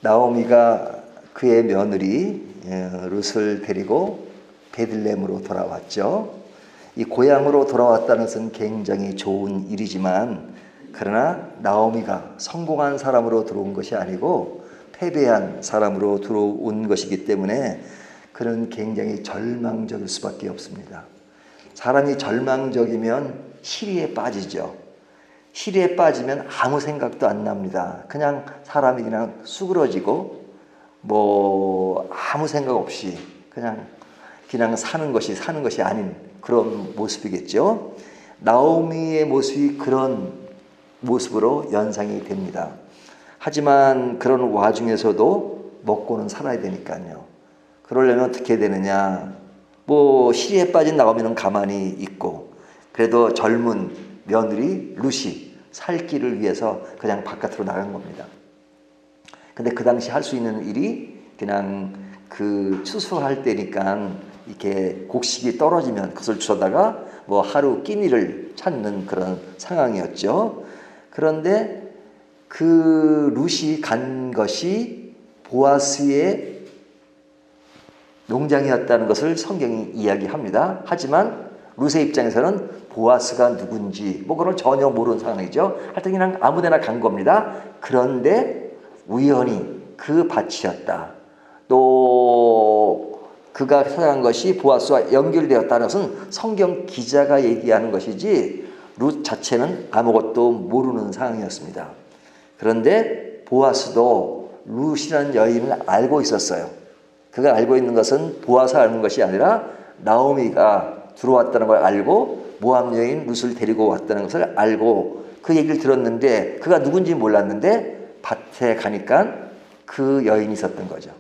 나오미가 그의 며느리 룻을 데리고 베들레헴으로 돌아왔죠. 이 고향으로 돌아왔다는 것은 굉장히 좋은 일이지만, 그러나 나오미가 성공한 사람으로 들어온 것이 아니고 패배한 사람으로 들어온 것이기 때문에 그는 굉장히 절망적일 수밖에 없습니다. 사람이 절망적이면 시리에 빠지죠. 시리에 빠지면 아무 생각도 안 납니다. 그냥 사람이 그냥 수그러지고 아무 생각 없이 그냥 사는 것이 아닌 그런 모습이겠죠. 나오미의 모습이 그런 모습으로 연상이 됩니다. 하지만 그런 와중에서도 먹고는 살아야 되니까요. 그러려면 어떻게 되느냐? 시리에 빠진 나오미는 가만히 있고, 그래도 젊은 며느리 룻이 살 길을 위해서 그냥 바깥으로 나간 겁니다. 근데 그 당시 할 수 있는 일이 그냥 추수할 때니까 이렇게 곡식이 떨어지면 그것을 주워다가 하루 끼니를 찾는 그런 상황이었죠. 그런데 그 룻이 간 것이 보아스의 농장이었다는 것을 성경이 이야기합니다. 하지만 룻의 입장에서는 보아스가 누군지 그걸 전혀 모르는 상황이죠. 하여튼 그냥 아무데나 간 겁니다. 그런데 우연히 그 밭이었다. 또 그가 찾아간 것이 보아스와 연결되었다는 것은 성경 기자가 얘기하는 것이지 룻 자체는 아무것도 모르는 상황이었습니다. 그런데 보아스도 룻이라는 여인을 알고 있었어요. 그가 알고 있는 것은 보아스가 아는 것이 아니라 나오미가 들어왔다는 걸 알고 모압 여인 룻을 데리고 왔다는 것을 알고 그 얘기를 들었는데, 그가 누군지 몰랐는데 밭에 가니까 그 여인이 있었던 거죠.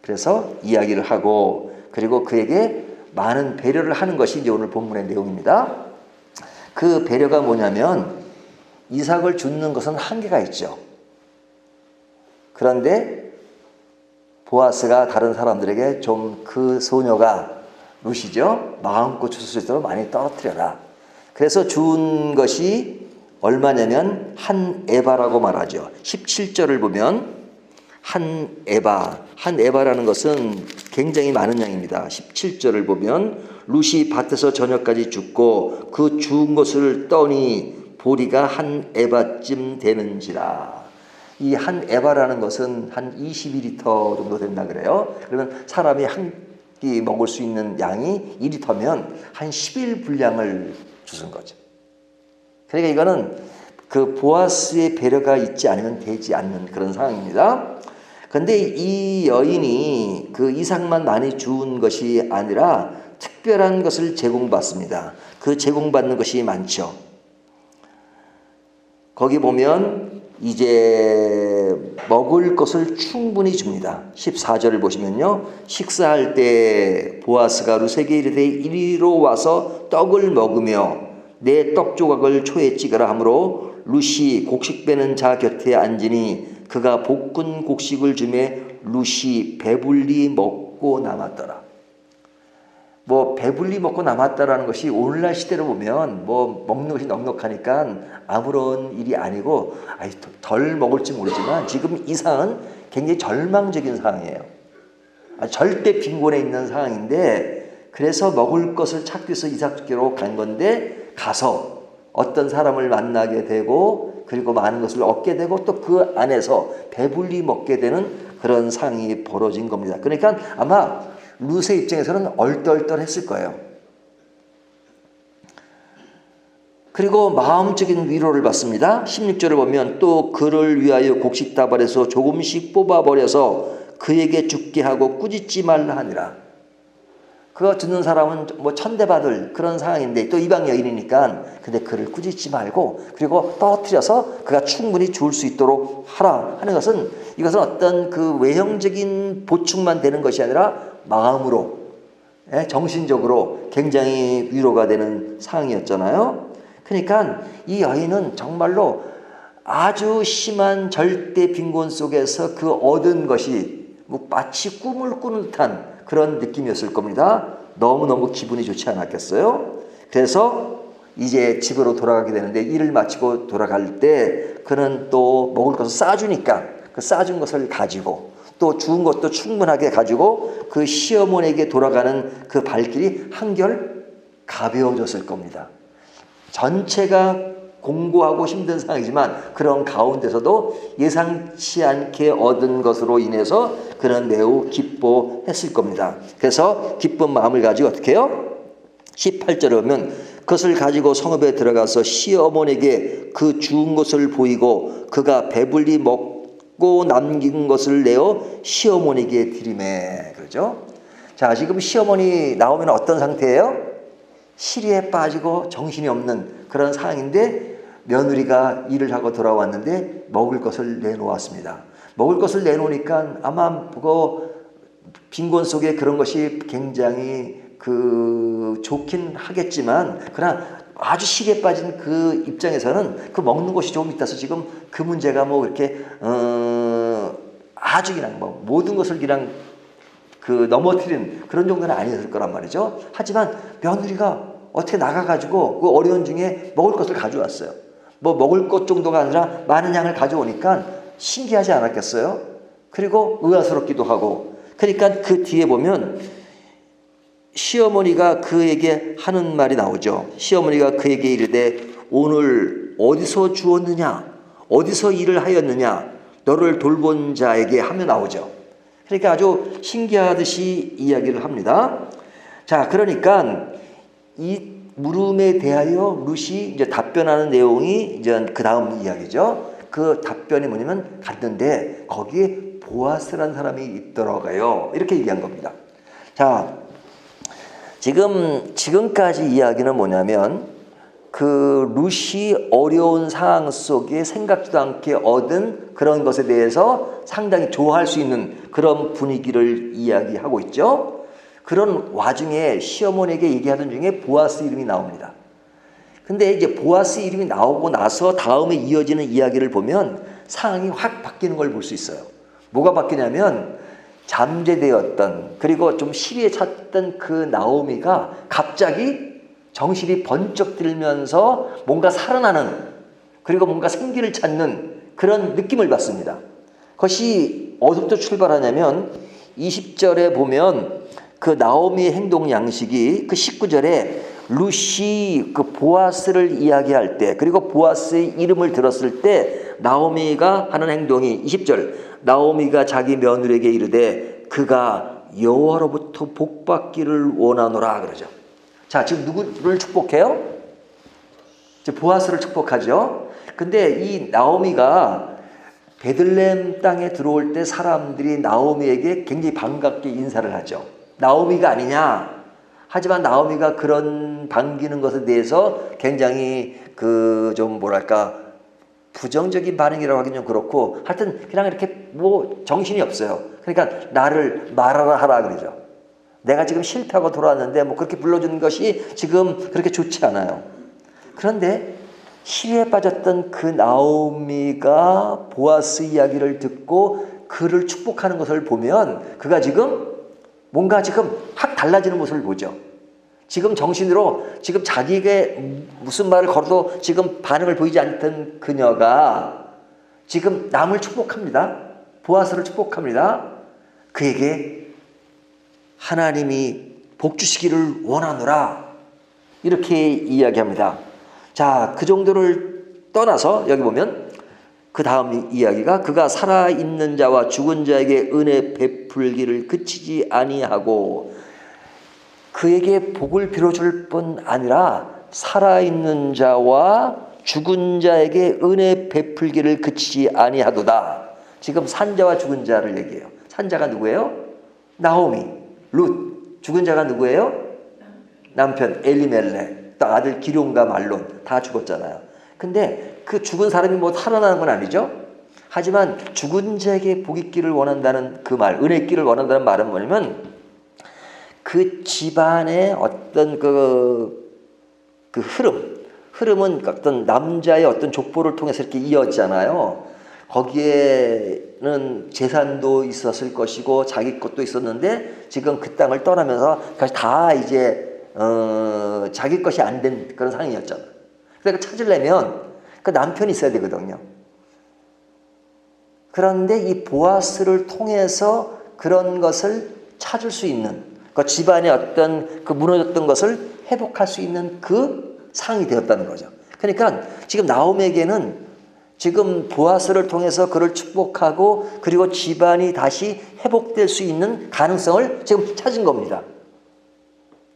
그래서 이야기를 하고, 그리고 그에게 많은 배려를 하는 것이 이제 오늘 본문의 내용입니다. 그 배려가 뭐냐면, 이삭을 줍는 것은 한계가 있죠. 그런데 보아스가 다른 사람들에게 좀 그 소녀가 룻이죠, 마음껏 줄 수 있도록 많이 떨어뜨려라. 그래서 준 것이 얼마냐면 한 에바라고 말하죠. 17절을 보면 한 에바라는 것은 굉장히 많은 양입니다. 17절을 보면 룻이 밭에서 저녁까지 줍고 그 주운 것을 떠니 보리가 한 에바쯤 되는지라. 이 한 에바라는 것은 한 22리터 정도 된다 그래요. 그러면 사람이 한 끼 먹을 수 있는 양이 2리터면 한 10일 분량을 주는 거죠. 그러니까 이거는 그 보아스의 배려가 있지 않으면 되지 않는 그런 상황입니다. 그런데 이 여인이 그 이삭만 많이 주운 것이 아니라 특별한 것을 제공받습니다. 그 제공받는 것이 많죠. 거기 보면 이제 먹을 것을 충분히 줍니다. 14절을 보시면요, 식사할 때 보아스가 룻에게 이르되 이리로 와서 떡을 먹으며 내 떡 조각을 초에 찍으라 하므로 룻이 곡식 빼는 자 곁에 앉으니 그가 볶은 곡식을 주매 룻이 배불리 먹고 남았더라. 배불리 먹고 남았다라는 것이 오늘날 시대로 보면 먹는 것이 넉넉하니까 아무런 일이 아니고 덜 먹을지 모르지만 지금 이 상황은 굉장히 절망적인 상황이에요. 절대 빈곤에 있는 상황인데, 그래서 먹을 것을 찾기 위해서 이삭께로 간 건데, 가서 어떤 사람을 만나게 되고 그리고 많은 것을 얻게 되고 또 그 안에서 배불리 먹게 되는 그런 상황이 벌어진 겁니다. 그러니까 아마 룻의 입장에서는 얼떨떨했을 거예요. 그리고 마음적인 위로를 받습니다. 16절을 보면 또 그를 위하여 곡식 다발에서 조금씩 뽑아버려서 그에게 죽게 하고 꾸짖지 말라 하니라. 그거 듣는 사람은 천대받을 그런 상황인데 또 이방 여인이니까, 근데 그를 꾸짖지 말고 그리고 떨어뜨려서 그가 충분히 죽을 수 있도록 하라 하는 것은, 이것은 어떤 그 외형적인 보충만 되는 것이 아니라 마음으로, 정신적으로 굉장히 위로가 되는 상황이었잖아요. 그러니까 이 여인은 정말로 아주 심한 절대 빈곤 속에서 그 얻은 것이 마치 꿈을 꾸는 듯한 그런 느낌이었을 겁니다. 너무너무 기분이 좋지 않았겠어요? 그래서 이제 집으로 돌아가게 되는데, 일을 마치고 돌아갈 때 그는 또 먹을 것을 싸주니까 그 싸준 것을 가지고 또 주운 것도 충분하게 가지고 그 시어머니에게 돌아가는 그 발길이 한결 가벼워졌을 겁니다. 전체가 공고하고 힘든 상황이지만 그런 가운데서도 예상치 않게 얻은 것으로 인해서 그는 매우 기뻐했을 겁니다. 그래서 기쁜 마음을 가지고 어떻게 해요? 18절에 보면 그것을 가지고 성읍에 들어가서 시어머니에게 그 주운 것을 보이고 그가 배불리 먹고 남긴 것을 내어 시어머니에게 드리매. 그러죠? 자, 지금 시어머니 나오면 어떤 상태예요? 시리에 빠지고 정신이 없는 그런 상황인데 며느리가 일을 하고 돌아왔는데 먹을 것을 내놓았습니다. 먹을 것을 내놓으니까 아마 그거 빈곤 속에 그런 것이 굉장히 좋긴 하겠지만 그러나 아주 시리에 빠진 그 입장에서는 그 먹는 것이 조금 있다서 지금 그 문제가 뭐 이렇게 아주 그냥 뭐 모든 것을 그냥 넘어뜨린 그런 정도는 아니었을 거란 말이죠. 하지만 며느리가 어떻게 나가가지고 그 어려운 중에 먹을 것을 가져왔어요. 뭐 먹을 것 정도가 아니라 많은 양을 가져오니까 신기하지 않았겠어요? 그리고 의아스럽기도 하고. 그러니까 그 뒤에 보면 시어머니가 그에게 하는 말이 나오죠. 시어머니가 그에게 이르되 오늘 어디서 주었느냐? 어디서 일을 하였느냐? 너를 돌본 자에게 하며 나오죠. 그러니까 아주 신기하듯이 이야기를 합니다. 자, 그러니까 이 물음에 대하여 룻이 이제 답변하는 내용이 이제 그 다음 이야기죠. 그 답변이 뭐냐면 갔는데 거기에 보아스라는 사람이 있더라고요. 이렇게 얘기한 겁니다. 자, 지금까지 이야기는 뭐냐면 그 룻이 어려운 상황 속에 생각지도 않게 얻은 그런 것에 대해서 상당히 좋아할 수 있는 그런 분위기를 이야기하고 있죠. 그런 와중에 시어머니에게 얘기하던 중에 보아스 이름이 나옵니다. 근데 이제 보아스 이름이 나오고 나서 다음에 이어지는 이야기를 보면 상황이 확 바뀌는 걸 볼 수 있어요. 뭐가 바뀌냐면 잠재되었던 그리고 좀 시리에 찼던 그 나오미가 갑자기 정신이 번쩍 들면서 뭔가 살아나는 그리고 뭔가 생기를 찾는 그런 느낌을 받습니다. 그것이 어디부터 출발하냐면 20절에 보면 그 나오미의 행동 양식이 그 19절에 룻이 그 보아스를 이야기할 때 그리고 보아스의 이름을 들었을 때 나오미가 하는 행동이 20절 나오미가 자기 며느리에게 이르되 그가 여호와로부터 복받기를 원하노라 그러죠. 자, 지금 누구를 축복해요? 보아스를 축복하죠. 근데 이 나오미가 베들레헴 땅에 들어올 때 사람들이 나오미에게 굉장히 반갑게 인사를 하죠. 나오미가 아니냐? 하지만 나오미가 그런 반기는 것에 대해서 굉장히 좀 뭐랄까 부정적인 반응이라고 하긴 좀 그렇고 하여튼 그냥 이렇게 뭐 정신이 없어요. 그러니까 나를 말하라 하라 그러죠. 내가 지금 실패하고 돌아왔는데 뭐 그렇게 불러주는 것이 지금 그렇게 좋지 않아요. 그런데 시리에 빠졌던 그 나오미가 보아스 이야기를 듣고 그를 축복하는 것을 보면 그가 지금 뭔가 지금 확 달라지는 모습을 보죠. 지금 정신으로 지금 자기에게 무슨 말을 걸어도 지금 반응을 보이지 않던 그녀가 지금 남을 축복합니다. 보아스를 축복합니다. 그에게 하나님이 복 주시기를 원하노라 이렇게 이야기합니다. 자, 그 정도를 떠나서 여기 보면 그 다음 이야기가 그가 살아있는 자와 죽은 자에게 은혜 베풀기를 그치지 아니하고 그에게 복을 빌어줄 뿐 아니라 살아있는 자와 죽은 자에게 은혜 베풀기를 그치지 아니하도다. 지금 산자와 죽은 자를 얘기해요. 산자가 누구예요? 나오미, 룻. 죽은 자가 누구예요? 남편 엘리멜렉, 또 아들 기룡과 말론 다 죽었잖아요. 근데 그 죽은 사람이 뭐 살아나는 건 아니죠. 하지만 죽은 자에게 복 있기를 원한다는 그 말, 은혜 있기를 원한다는 말은 뭐냐면 그 집안의 어떤 그 흐름은 어떤 남자의 어떤 족보를 통해서 이렇게 이어지잖아요. 거기에는 재산도 있었을 것이고 자기 것도 있었는데 지금 그 땅을 떠나면서 다 이제 자기 것이 안 된 그런 상황이었잖아요. 그러니까 찾으려면 그 남편이 있어야 되거든요. 그런데 이 보아스를 통해서 그런 것을 찾을 수 있는, 그 집안의 어떤 그 무너졌던 것을 회복할 수 있는 그 상황이 되었다는 거죠. 그러니까 지금 나오미에게는 지금 보아스를 통해서 그를 축복하고 그리고 집안이 다시 회복될 수 있는 가능성을 지금 찾은 겁니다.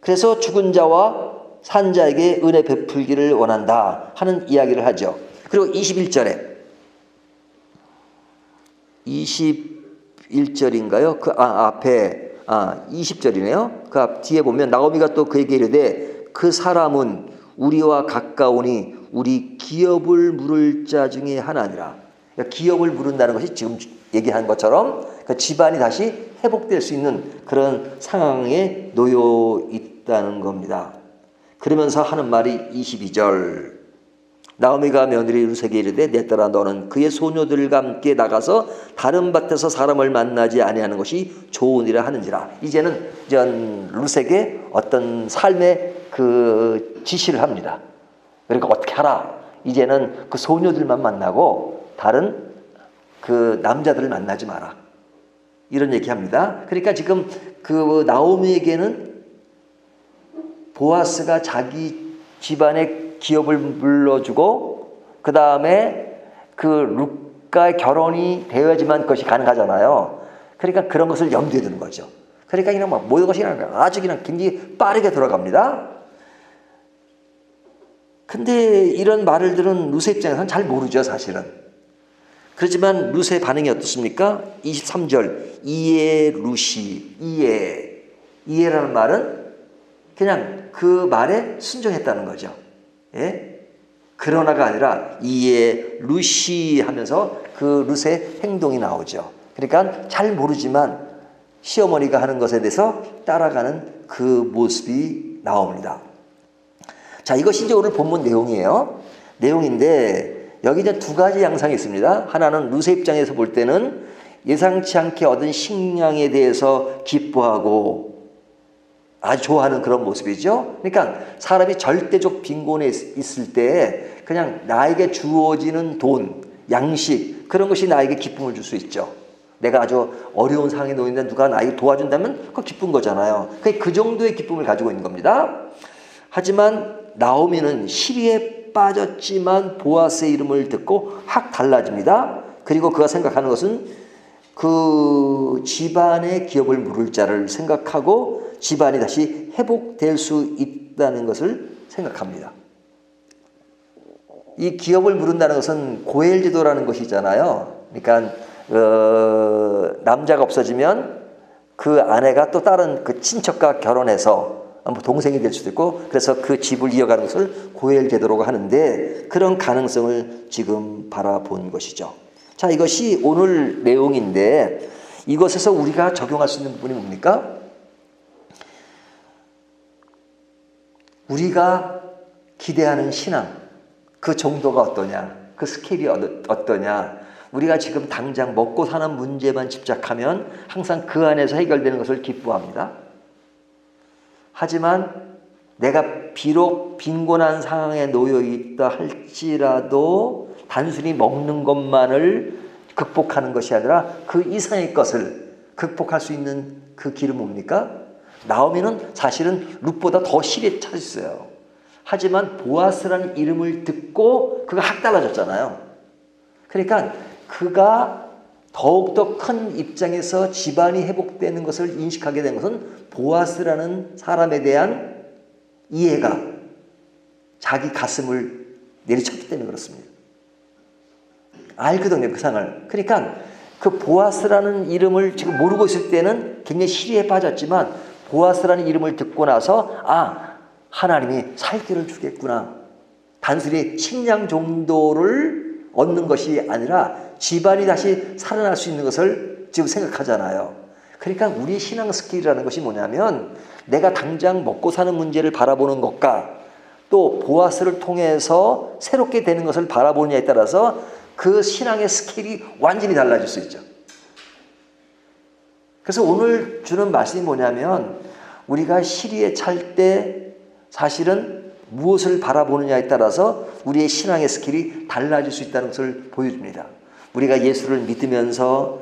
그래서 죽은 자와 산 자에게 은혜 베풀기를 원한다 하는 이야기를 하죠. 그리고 21절에 21절인가요? 그 앞에 20절이네요. 그 앞 뒤에 보면 나오미가 또 그에게 이르되 그 사람은 우리와 가까우니 우리 기업을 물을 자 중에 하나니라. 그러니까 기업을 물은다는 것이 지금 얘기한 것처럼 그 집안이 다시 회복될 수 있는 그런 상황에 놓여 있다는 겁니다. 그러면서 하는 말이 22절 나오미가 며느리 룻에게 이르되 내 딸아 너는 그의 소녀들과 함께 나가서 다른 밭에서 사람을 만나지 아니하는 것이 좋으니라 하는지라. 이제는 룻에게 어떤 삶의 그 지시를 합니다. 그러니까 어떻게 하라. 이제는 그 소녀들만 만나고 다른 그 남자들을 만나지 마라. 이런 얘기합니다. 그러니까 지금 그 나오미에게는 보아스가 자기 집안의 기업을 물러주고 그 다음에 그 룻과의 결혼이 되어야지만 그것이 가능하잖아요. 그러니까 그런 것을 염두에 두는 거죠. 그러니까 그냥 모든 것이 그냥 아주 그냥 굉장히 빠르게 돌아갑니다. 근데 이런 말을 들은 룻의 입장에서는 잘 모르죠, 사실은. 그렇지만 룻의 반응이 어떻습니까? 23절 이에 룻이 이에라는 말은 그냥 그 말에 순종했다는 거죠. 예? 그러나가 아니라 이에 룻이 하면서 그 룻의 행동이 나오죠. 그러니까 잘 모르지만 시어머니가 하는 것에 대해서 따라가는 그 모습이 나옵니다. 자, 이것이 이제 오늘 본문 내용이에요. 내용인데 여기 이제 두 가지 양상이 있습니다. 하나는 룻의 입장에서 볼 때는 예상치 않게 얻은 식량에 대해서 기뻐하고 아주 좋아하는 그런 모습이죠. 그러니까 사람이 절대적 빈곤에 있을 때 그냥 나에게 주어지는 돈, 양식 그런 것이 나에게 기쁨을 줄 수 있죠. 내가 아주 어려운 상황에 놓이는데 누가 나에게 도와준다면 그거 기쁜 거잖아요. 그 정도의 기쁨을 가지고 있는 겁니다. 하지만 나오미는 시리에 빠졌지만 보아스의 이름을 듣고 확 달라집니다. 그리고 그가 생각하는 것은 그 집안의 기업을 물을 자를 생각하고 집안이 다시 회복될 수 있다는 것을 생각합니다. 이 기업을 물은다는 것은 고엘제도라는 것이잖아요. 그러니까 남자가 없어지면 그 아내가 또 다른 그 친척과 결혼해서 동생이 될 수도 있고 그래서 그 집을 이어가는 것을 고엘제도라고 하는데 그런 가능성을 지금 바라본 것이죠. 자, 이것이 오늘 내용인데 이것에서 우리가 적용할 수 있는 부분이 뭡니까? 우리가 기대하는 신앙, 그 정도가 어떠냐, 그 스케일이 어떠냐, 우리가 지금 당장 먹고 사는 문제만 집착하면 항상 그 안에서 해결되는 것을 기뻐합니다. 하지만 내가 비록 빈곤한 상황에 놓여 있다 할지라도 단순히 먹는 것만을 극복하는 것이 아니라 그 이상의 것을 극복할 수 있는 그 길은 뭡니까? 나오미는 사실은 룻보다 더 시리에 찾았어요. 하지만 보아스라는 이름을 듣고 그가 확 달라졌잖아요. 그러니까 그가 더욱더 큰 입장에서 집안이 회복되는 것을 인식하게 된 것은 보아스라는 사람에 대한 이해가 자기 가슴을 내리쳤기 때문에 그렇습니다. 알거든요, 그 상을. 그러니까 그 보아스라는 이름을 지금 모르고 있을 때는 굉장히 시리에 빠졌지만 보아스라는 이름을 듣고 나서 하나님이 살 길을 주겠구나. 단순히 식량 정도를 얻는 것이 아니라 집안이 다시 살아날 수 있는 것을 지금 생각하잖아요. 그러니까 우리 신앙 스킬이라는 것이 뭐냐면 내가 당장 먹고 사는 문제를 바라보는 것과 또 보아스를 통해서 새롭게 되는 것을 바라보느냐에 따라서 그 신앙의 스킬이 완전히 달라질 수 있죠. 그래서 오늘 주는 말씀이 뭐냐면 우리가 시리에 찰 때 사실은 무엇을 바라보느냐에 따라서 우리의 신앙의 스킬이 달라질 수 있다는 것을 보여줍니다. 우리가 예수를 믿으면서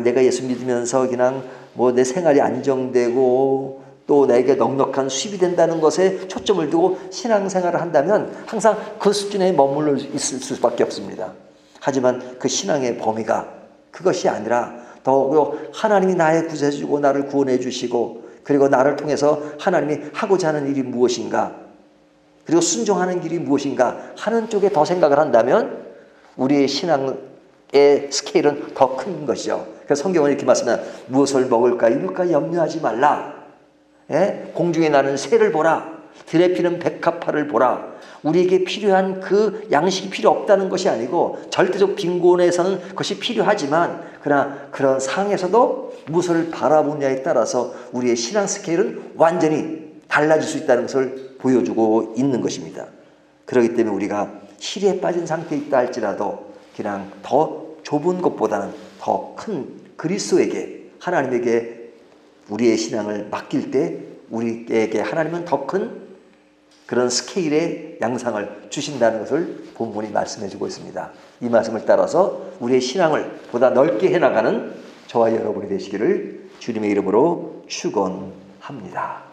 내가 예수 믿으면서 그냥 뭐 내 생활이 안정되고 또 나에게 넉넉한 수입이 된다는 것에 초점을 두고 신앙생활을 한다면 항상 그 수준에 머물러 있을 수밖에 없습니다. 하지만 그 신앙의 범위가 그것이 아니라 더욱더 하나님이 나의 구세주고 나를 구원해 주시고 그리고 나를 통해서 하나님이 하고자 하는 일이 무엇인가 그리고 순종하는 길이 무엇인가 하는 쪽에 더 생각을 한다면 우리의 신앙의 스케일은 더 큰 것이죠. 그래서 성경은 이렇게 말씀합니다. 무엇을 먹을까 입을까 염려하지 말라. 공중에 나는 새를 보라. 들에 피는 백합화를 보라. 우리에게 필요한 그 양식이 필요 없다는 것이 아니고 절대적 빈곤에서는 그것이 필요하지만 그러나 그런 상황에서도 무엇을 바라보냐에 따라서 우리의 신앙 스케일은 완전히 달라질 수 있다는 것을 보여주고 있는 것입니다. 그렇기 때문에 우리가 시리에 빠진 상태에 있다 할지라도 그냥 더 좁은 것보다는 더 큰 그리스도에게 하나님에게 우리의 신앙을 맡길 때 우리에게 하나님은 더 큰 그런 스케일의 양상을 주신다는 것을 본문이 말씀해 주고 있습니다. 이 말씀을 따라서 우리의 신앙을 보다 넓게 해나가는 저와 여러분이 되시기를 주님의 이름으로 축원합니다.